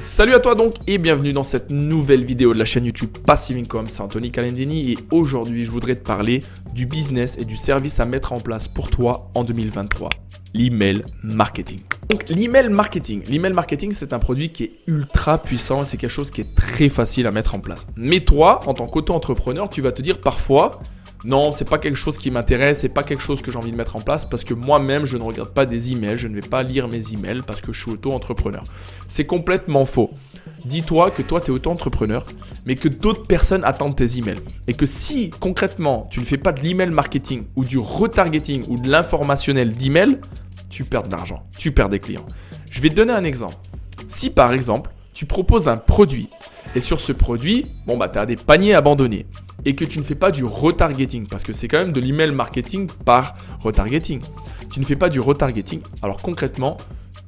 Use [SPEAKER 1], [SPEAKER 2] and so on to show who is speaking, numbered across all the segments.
[SPEAKER 1] Salut à toi donc et bienvenue dans cette nouvelle vidéo de la chaîne YouTube Passive Income, c'est Anthony Calendini et aujourd'hui je voudrais te parler du business et du service à mettre en place pour toi en 2023, l'email marketing. Donc l'email marketing c'est un produit qui est ultra puissant et c'est quelque chose qui est très facile à mettre en place. Mais toi, en tant qu'auto-entrepreneur, tu vas te dire parfois non, c'est pas quelque chose qui m'intéresse, c'est pas quelque chose que j'ai envie de mettre en place parce que moi-même, je ne regarde pas des emails, je ne vais pas lire mes emails parce que je suis auto-entrepreneur. C'est complètement faux. Dis-toi que toi, tu es auto-entrepreneur, mais que d'autres personnes attendent tes emails. Et que si, concrètement, tu ne fais pas de l'email marketing ou du retargeting ou de l'informationnel d'email, tu perds de l'argent, tu perds des clients. Je vais te donner un exemple. Si, par exemple, tu proposes un produit et sur ce produit, tu as des paniers abandonnés et que tu ne fais pas du retargeting parce que c'est quand même de l'email marketing par retargeting. Tu ne fais pas du retargeting, alors concrètement,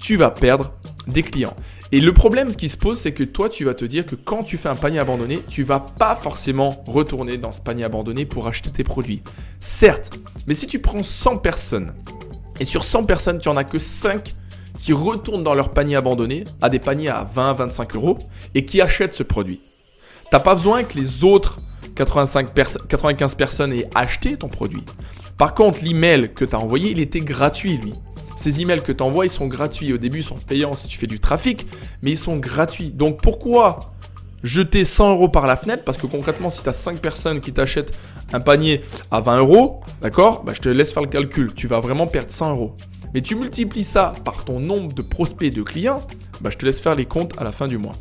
[SPEAKER 1] tu vas perdre des clients. Et le problème, ce qui se pose, c'est que toi, tu vas te dire que quand tu fais un panier abandonné, tu ne vas pas forcément retourner dans ce panier abandonné pour acheter tes produits. Certes, mais si tu prends 100 personnes et sur 100 personnes, tu n'en as que 5 qui retournent dans leur panier abandonné à des paniers à 20-25 euros et qui achètent ce produit. Tu n'as pas besoin que les autres 95 personnes aient acheté ton produit. Par contre, l'email que tu as envoyé, il était gratuit, lui. Ces emails que tu envoies, ils sont gratuits. Au début, ils sont payants si tu fais du trafic, mais ils sont gratuits. Donc, pourquoi jeter 100 euros par la fenêtre? Parce que concrètement, si tu as 5 personnes qui t'achètent un panier à 20 euros, d'accord, je te laisse faire le calcul. Tu vas vraiment perdre 100 euros. Mais tu multiplies ça par ton nombre de prospects et de clients, je te laisse faire les comptes à la fin du mois.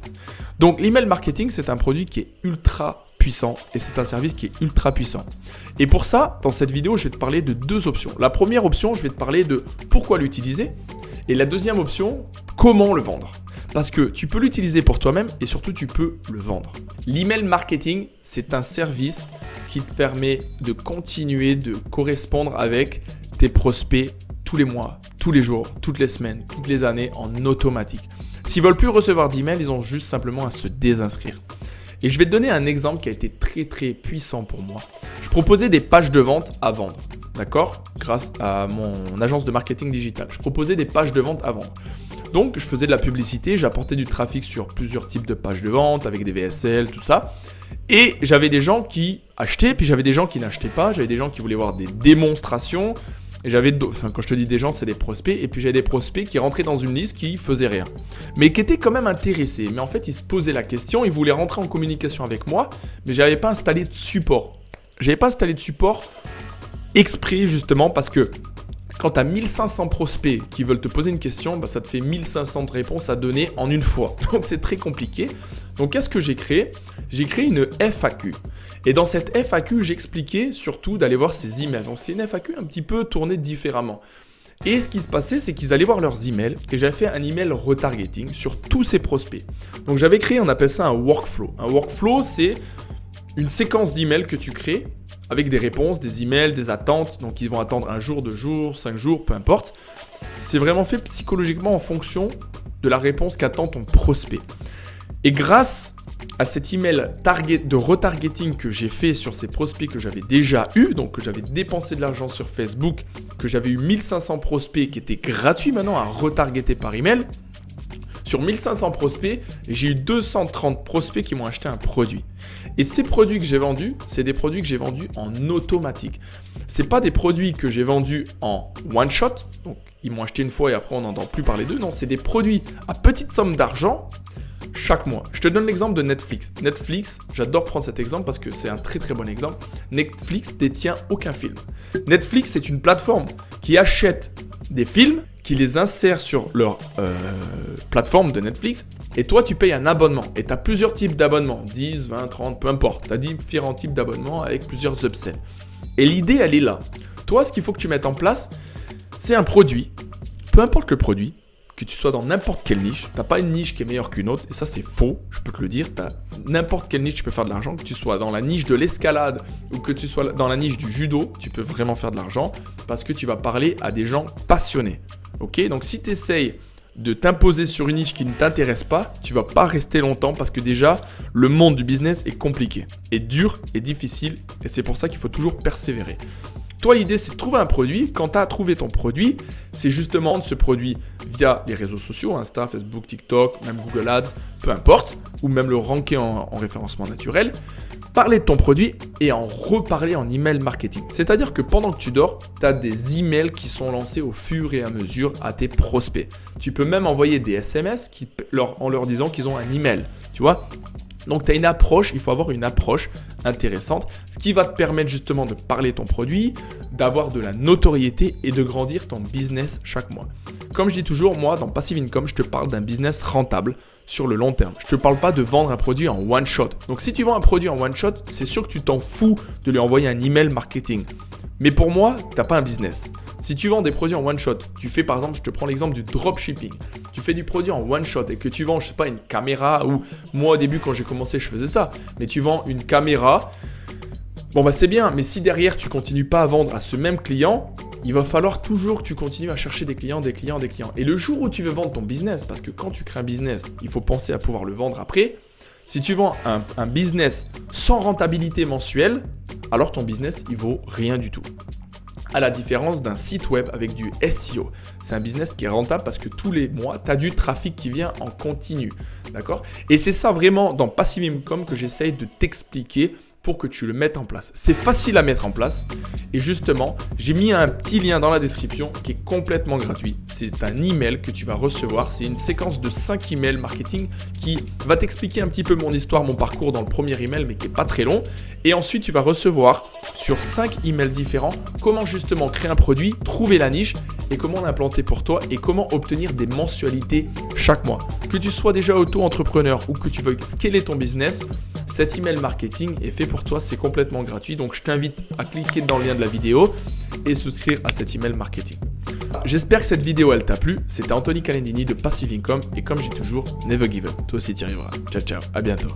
[SPEAKER 1] Donc, l'email marketing, c'est un produit qui est ultra puissant et c'est un service qui est ultra puissant. Et pour ça, dans cette vidéo, je vais te parler de deux options. La première option, je vais te parler de pourquoi l'utiliser et la deuxième option, comment le vendre. Parce que tu peux l'utiliser pour toi-même et surtout, tu peux le vendre. L'email marketing, c'est un service qui te permet de continuer de correspondre avec tes prospects tous les mois, tous les jours, toutes les semaines, toutes les années en automatique. S'ils ne veulent plus recevoir d'emails, ils ont juste simplement à se désinscrire. Et je vais te donner un exemple qui a été très très puissant pour moi. Je proposais des pages de vente à vendre, d'accord? Grâce à mon agence de marketing digital. Je proposais des pages de vente à vendre. Donc, je faisais de la publicité, j'apportais du trafic sur plusieurs types de pages de vente avec des VSL, tout ça. Et j'avais des gens qui achetaient, puis j'avais des gens qui n'achetaient pas. J'avais des gens qui voulaient voir des démonstrations. Et quand je te dis des gens, c'est des prospects. Et puis j'avais des prospects qui rentraient dans une liste qui faisaient rien. Mais qui étaient quand même intéressés. Mais en fait, ils se posaient la question, ils voulaient rentrer en communication avec moi. Mais je n'avais pas installé de support. Je n'avais pas installé de support exprès justement parce que quand tu as 1500 prospects qui veulent te poser une question, ça te fait 1500 réponses à donner en une fois. Donc c'est très compliqué. Donc qu'est-ce que j'ai créé? J'ai créé une FAQ. Et dans cette FAQ, j'expliquais surtout d'aller voir ces emails. Donc c'est une FAQ un petit peu tournée différemment. Et ce qui se passait, c'est qu'ils allaient voir leurs emails et j'avais fait un email retargeting sur tous ces prospects. Donc j'avais créé, on appelle ça un workflow. Un workflow, c'est une séquence d'emails que tu crées avec des réponses, des emails, des attentes. Donc ils vont attendre 1 jour, 2 jours, 5 jours, peu importe. C'est vraiment fait psychologiquement en fonction de la réponse qu'attend ton prospect. Et grâce à cet email de retargeting que j'ai fait sur ces prospects que j'avais déjà eu, donc que j'avais dépensé de l'argent sur Facebook, que j'avais eu 1500 prospects qui étaient gratuits maintenant à retargeter par email. Sur 1500 prospects, j'ai eu 230 prospects qui m'ont acheté un produit. Et ces produits que j'ai vendus, c'est des produits que j'ai vendus en automatique. Ce n'est pas des produits que j'ai vendus en one shot, donc ils m'ont acheté une fois et après on n'entend plus parler d'eux. Non, c'est des produits à petite somme d'argent chaque mois. Je te donne l'exemple de Netflix. Netflix, j'adore prendre cet exemple parce que c'est un très très bon exemple. Netflix détient aucun film. Netflix, c'est une plateforme qui achète des films, qui les insère sur leur plateforme de Netflix et toi tu payes un abonnement et tu as plusieurs types d'abonnements, 10, 20, 30, peu importe, tu as différents types d'abonnements avec plusieurs upsells. Et l'idée elle est là. Toi ce qu'il faut que tu mettes en place, c'est un produit, peu importe le produit, que tu sois dans n'importe quelle niche, tu n'as pas une niche qui est meilleure qu'une autre et ça c'est faux, je peux te le dire, n'importe quelle niche tu peux faire de l'argent, que tu sois dans la niche de l'escalade ou que tu sois dans la niche du judo, tu peux vraiment faire de l'argent parce que tu vas parler à des gens passionnés. Ok, donc si tu essayes de t'imposer sur une niche qui ne t'intéresse pas, tu ne vas pas rester longtemps parce que déjà, le monde du business est compliqué, est dur et difficile et c'est pour ça qu'il faut toujours persévérer. Toi, l'idée, c'est de trouver un produit. Quand tu as trouvé ton produit, c'est justement de ce produit via les réseaux sociaux, Insta, Facebook, TikTok, même Google Ads, peu importe, ou même le ranker en référencement naturel. Parler de ton produit et en reparler en email marketing. C'est-à-dire que pendant que tu dors, tu as des emails qui sont lancés au fur et à mesure à tes prospects. Tu peux même envoyer des SMS en leur disant qu'ils ont un email, tu vois. Donc, tu as une approche, il faut avoir une approche intéressante, ce qui va te permettre justement de parler de ton produit, d'avoir de la notoriété et de grandir ton business chaque mois. Comme je dis toujours, moi, dans Passive Income, je te parle d'un business rentable sur le long terme. Je ne te parle pas de vendre un produit en one shot. Donc, si tu vends un produit en one shot, c'est sûr que tu t'en fous de lui envoyer un email marketing. Mais pour moi, tu n'as pas un business. Si tu vends des produits en one shot, tu fais par exemple, je te prends l'exemple du dropshipping. Tu fais du produit en one shot et que tu vends, je sais pas, une caméra ou moi au début quand j'ai commencé, je faisais ça. Mais tu vends une caméra, bon bah c'est bien. Mais si derrière tu continues pas à vendre à ce même client, il va falloir toujours que tu continues à chercher des clients. Et le jour où tu veux vendre ton business, parce que quand tu crées un business, il faut penser à pouvoir le vendre après. Si tu vends un business sans rentabilité mensuelle, alors ton business, il vaut rien du tout. À la différence d'un site web avec du SEO. C'est un business qui est rentable parce que tous les mois, tu as du trafic qui vient en continu. D'accord ? Et c'est ça vraiment dans Passive Income que j'essaye de t'expliquer pour que tu le mettes en place. C'est facile à mettre en place et justement, j'ai mis un petit lien dans la description qui est complètement gratuit. C'est un email que tu vas recevoir. C'est une séquence de 5 emails marketing qui va t'expliquer un petit peu mon histoire, mon parcours dans le premier email, mais qui n'est pas très long. Et ensuite, tu vas recevoir sur 5 emails différents comment justement créer un produit, trouver la niche et comment l'implanter pour toi et comment obtenir des mensualités chaque mois. Que tu sois déjà auto-entrepreneur ou que tu veuilles scaler ton business, cet email marketing est fait pour toi, c'est complètement gratuit. Donc, je t'invite à cliquer dans le lien de la vidéo et souscrire à cet email marketing. J'espère que cette vidéo, elle t'a plu. C'était Anthony Calendini de Passive Income et comme je dis toujours, never give up. Toi aussi, tu y arriveras. Ciao, ciao. À bientôt.